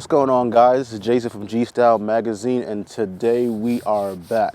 What's going on, guys? This is Jason from G Style Magazine, and today we are back.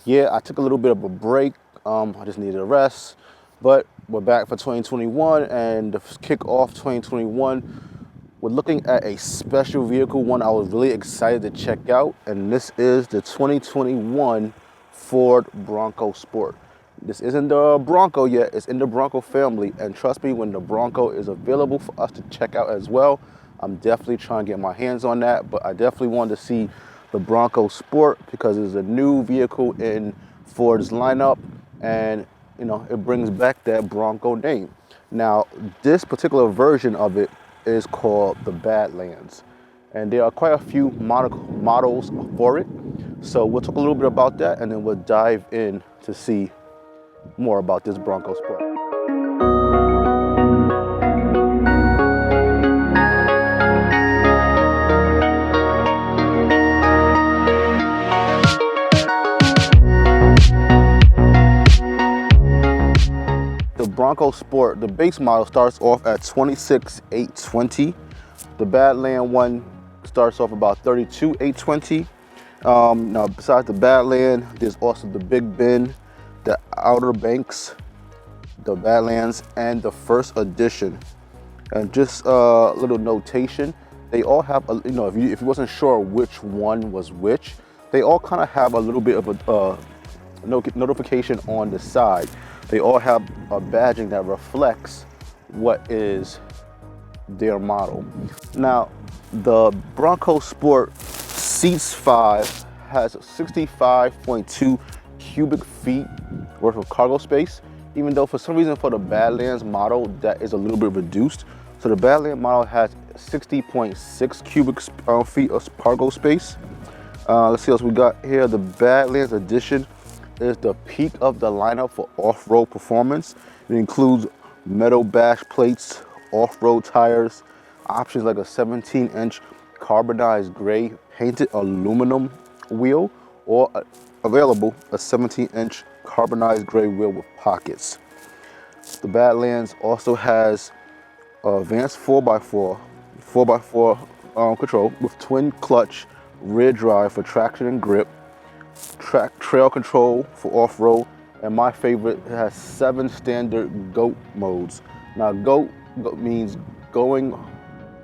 Yeah, I took a little bit of a break. I just needed a rest, but we're back for 2021, and to kick off 2021, we're looking at a special vehicle, one I was really excited to check out, and this is the 2021 Ford Bronco Sport. This isn't the Bronco yet, it's in the Bronco family, and trust me, when the Bronco is available for us to check out as well, I'm definitely trying to get my hands on that. But I definitely wanted to see the Bronco Sport because it's a new vehicle in Ford's lineup, and you know, it brings back that Bronco name. Now, this particular version of it is called the Badlands, and there are quite a few models for it. So we'll talk a little bit about that, and then we'll dive in to see more about this Bronco Sport. The Bronco Sport, the base model starts off at $26,820. The Badland one starts off about $32,820. Now, besides the Badland, there's also the Big Bend, the Outer Banks, the Badlands, and the First Edition. And just a little notation, they all have, if you wasn't sure which one was which, they all kind of have a little bit of a notification on the side. They all have a badging that reflects what is their model. Now, the Bronco Sport seats 5 has 65.2 cubic feet worth of cargo space, even though for some reason for the Badlands model that is a little bit reduced. So the Badland model has 60.6 cubic feet of cargo space. Let's see what else we got here. The Badlands edition is the peak of the lineup for off-road performance. It includes metal bash plates, off-road tires, options like a 17-inch carbonized gray painted aluminum wheel, or available a 17-inch carbonized gray wheel with pockets. The Badlands also has advanced 4x4 control with twin clutch rear drive for traction and grip, trail control for off-road, and my favorite, it has 7 standard GOAT modes. Now, GOAT means going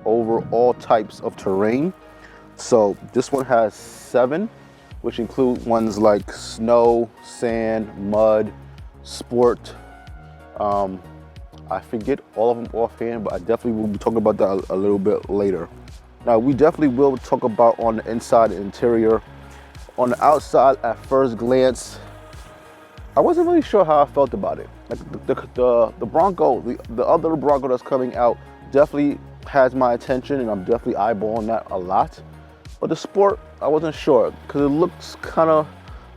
over all types of terrain. So this one has 7, which include ones like snow, sand, mud, sport. I forget all of them offhand, but I definitely will be talking about that a little bit later. Now, we definitely will talk about on the inside and interior. On the outside, at first glance, I wasn't really sure how I felt about it. Like the Bronco, the other Bronco that's coming out definitely has my attention, and I'm definitely eyeballing that a lot. But the Sport, I wasn't sure because it looks kind of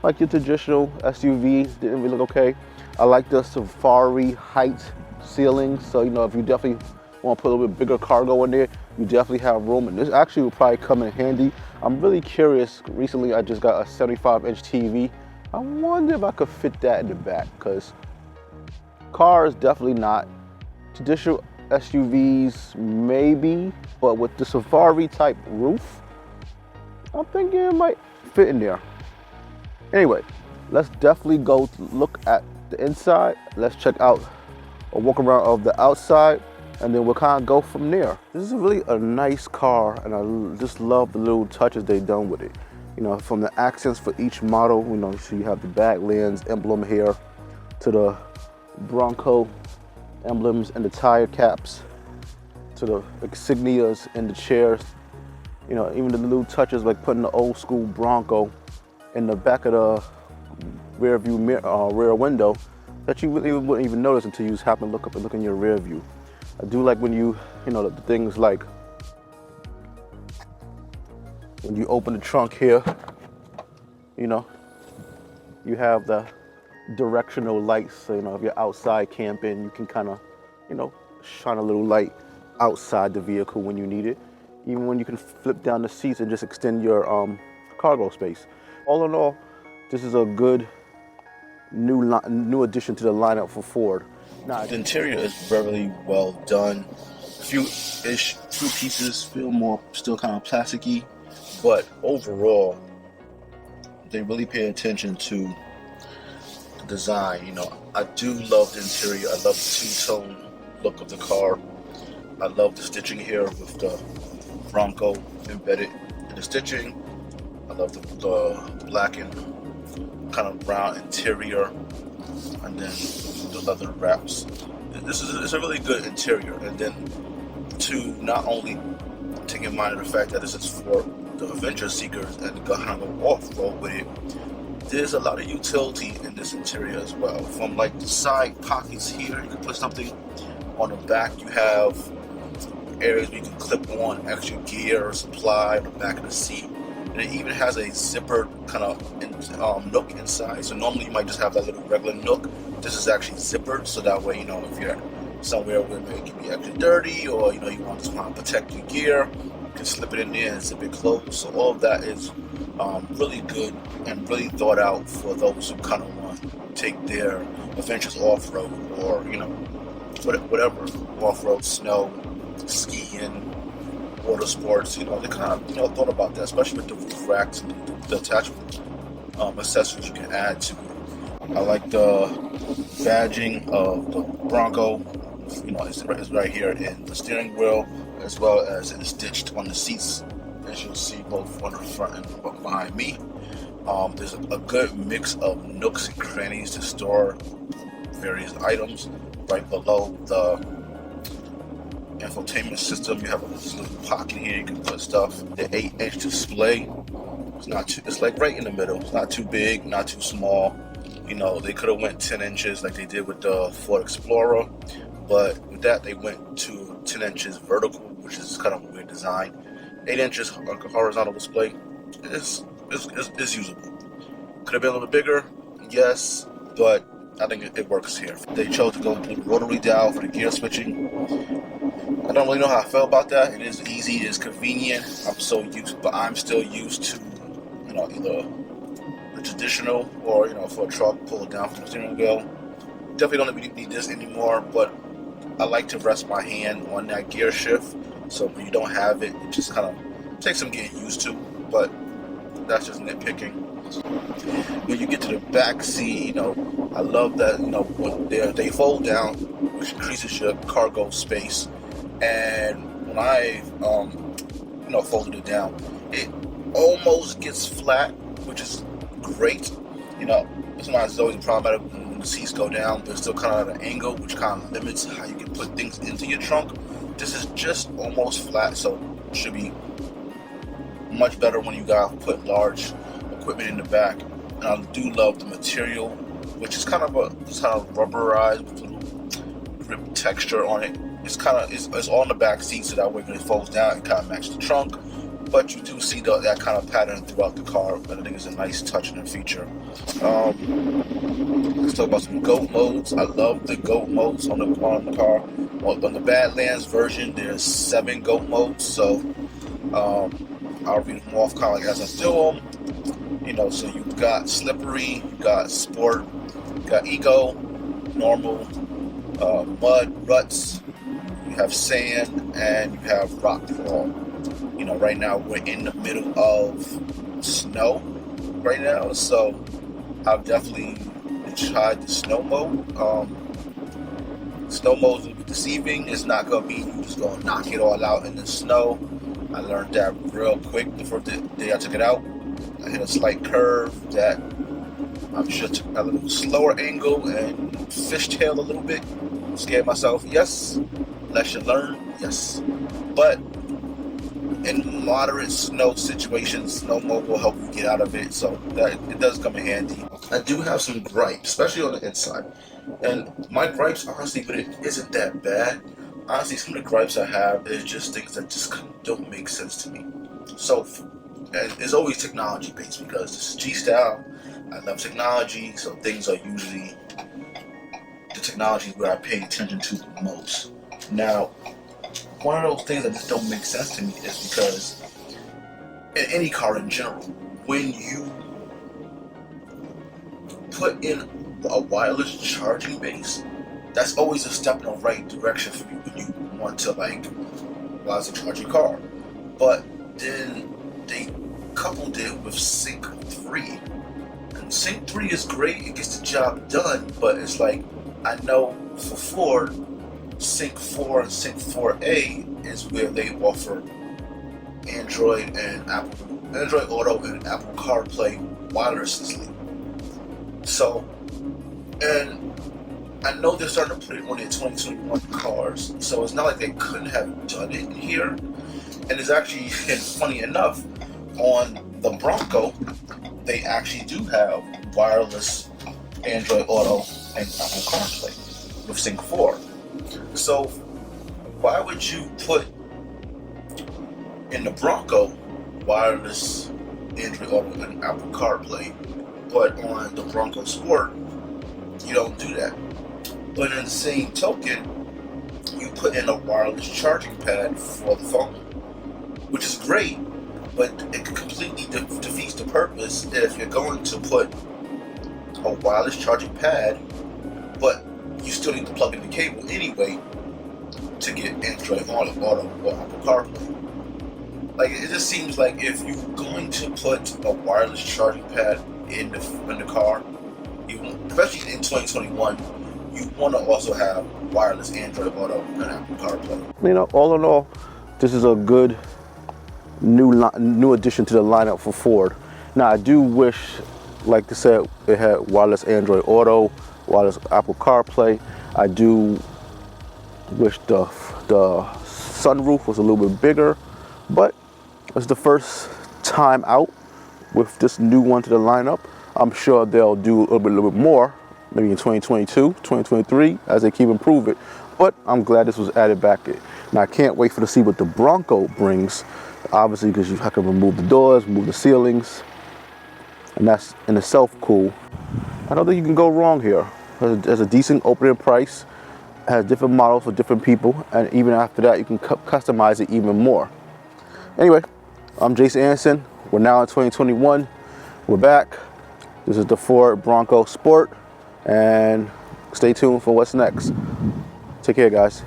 like your traditional SUV. Didn't really look okay. I like the Safari height ceiling, so you know, if you definitely want to put a little bit bigger cargo in there, you definitely have room, and this actually will probably come in handy. I'm really curious. Recently, I just got a 75-inch TV. I wonder if I could fit that in the back, because cars definitely not. Traditional SUVs maybe, but with the Safari type roof, I'm thinking it might fit in there. Anyway, let's definitely go look at the inside. Let's check out a walk around of the outside, and then we'll kind of go from there. This is really a nice car, and I just love the little touches they've done with it. You know, from the accents for each model, you know, so you have the Badlands emblem here, to the Bronco emblems and the tire caps, to the insignias and the chairs. You know, even the little touches like putting the old school Bronco in the back of the rear view mirror, rear window, that you really wouldn't even notice until you just happen to look up and look in your rear view. I do like when you know, the things like when you open the trunk here, you know, you have the directional lights. So, you know, if you're outside camping, you can kind of, you know, shine a little light outside the vehicle when you need it. Even when you can flip down the seats and just extend your cargo space. All in all, this is a good new addition to the lineup for Ford. Now, the interior is very well done. few pieces feel more still kind of plasticky, but overall they really pay attention to the design. You know, I do love the interior. I love the two-tone look of the car. I love the stitching here with the Bronco embedded in the stitching. I love the black and kind of brown interior, and then the leather wraps. It's a really good interior. And then to not only take in mind the fact that this is for the adventure seekers and go kind of go off-road with it, there's a lot of utility in this interior as well. From like the side pockets here, you can put something. On the back you have areas where you can clip on extra gear or supply on the back of the seat. And it even has a zippered kind of nook inside. So normally you might just have that little regular nook. This is actually zippered, so that way, you know, if you're somewhere where it can be extra dirty, or you know you want to protect your gear, you can slip it in there and zip it closed. So all of that is really good and really thought out for those who kind of want to take their adventures off-road, or you know, whatever, off-road, snow, skiing, water sports. You know, they kind of, you know, thought about that, especially with the roof racks and the attachment accessories you can add to it. I like the badging of the Bronco. You know, it's right here in the steering wheel, as well as it is stitched on the seats, as you'll see both on the front and behind me. There's a good mix of nooks and crannies to store various items. Right below the infotainment system, you have a little pocket here you can put stuff. The 8-inch display, it's like right in the middle. It's not too big, not too small. You know, they could have went 10 inches like they did with the Ford Explorer, but with that they went to 10 inches vertical, which is kind of a weird design. 8 inches horizontal display is usable. Could have been a little bigger, yes, but I think it works here. They chose to go with the rotary dial for the gear switching. I don't really know how I felt about that. It is easy, it is convenient. I'm still used to, you know, either the traditional or, you know, for a truck, pull it down from the steering wheel. Definitely don't need this anymore, but I like to rest my hand on that gear shift. So when you don't have it, it just kind of takes some getting used to, but that's just nitpicking. When you get to the back seat, you know, I love that, you know, when they fold down, which increases your cargo space. And when I, you know, folded it down, it almost gets flat, which is great. You know, sometimes it's always problematic when the seats go down, but it's still kind of at an angle, which kind of limits how you can put things into your trunk. This is just almost flat, so it should be much better when you gotta put large equipment in the back. And I do love the material, which is kind of rubberized with a little grip texture on it. It's on the back seat, so that way when it folds down, it kind of matches the trunk. But you do see that kind of pattern throughout the car, but I think it's a nice touch and a feature. Let's talk about some GOAT modes. I love the GOAT modes on the car. On the Badlands version, there's 7 GOAT modes, so I'll read them off kind of like as I do them. You know, so you've got slippery, you've got sport, you've got eco, normal, mud, ruts, you have sand, and you have rock crawl. You know, right now we're in the middle of snow right now, so I've definitely tried the snow mode. Snow mode is a bit deceiving. It's not going to be you just going to knock it all out in the snow. I learned that real quick the first day I took it out. I hit a slight curve that I'm sure took a little slower angle and fishtailed a little bit. Scared myself, yes. Lesson learned, yes. But in moderate snow situations, snow mode will help you get out of it, so that it does come in handy. I do have some gripes, especially on the inside. And my gripes, honestly, but it isn't that bad. Honestly, some of the gripes I have is just things that just don't make sense to me. So, and it's always technology based because this is G-Style. I love technology, so things are usually the technology where I pay attention to the most. Now, one of those things that just don't make sense to me is because in any car in general, when you put in a wireless charging base, that's always a step in the right direction for you when you want to like wirelessly charge your car. But then they coupled it with Sync 3. And Sync 3 is great, it gets the job done, but it's like, I know for Ford, Sync 4 and Sync 4A is where they offer Android Auto and Apple CarPlay wirelessly. So, and I know they're starting to put it on their 2021 cars, so it's not like they couldn't have done it here. And it's actually, and funny enough, on the Bronco, they actually do have wireless Android Auto and Apple CarPlay with Sync 4. So why would you put in the Bronco wireless Android Auto and Apple CarPlay, but on the Bronco Sport you don't do that? But in the same token, you put in a wireless charging pad for the phone, which is great, but it completely defeats the purpose if you're going to put a wireless charging pad, but you still need to plug in the cable anyway to get Android Auto or Apple CarPlay. Like, it just seems like if you're going to put a wireless charging pad in the car, especially in 2021, you want to also have wireless Android Auto and Apple CarPlay. You know, all in all, this is a good new addition to the lineup for Ford. Now, I do wish, like I said, it had wireless Android Auto, wireless Apple CarPlay. I do wish the sunroof was a little bit bigger, but it's the first time out with this new one to the lineup. I'm sure they'll do a little bit more, maybe in 2022, 2023, as they keep improving. But I'm glad this was added back in. Now, I can't wait to see what the Bronco brings, obviously, because you have to remove the doors, remove the ceilings, and that's in itself cool. I don't think you can go wrong here. There's a decent opening price, it has different models for different people, and even after that, you can customize it even more. Anyway, I'm Jason Anderson. We're now in 2021. We're back. This is the Ford Bronco Sport, and stay tuned for what's next. Take care, guys.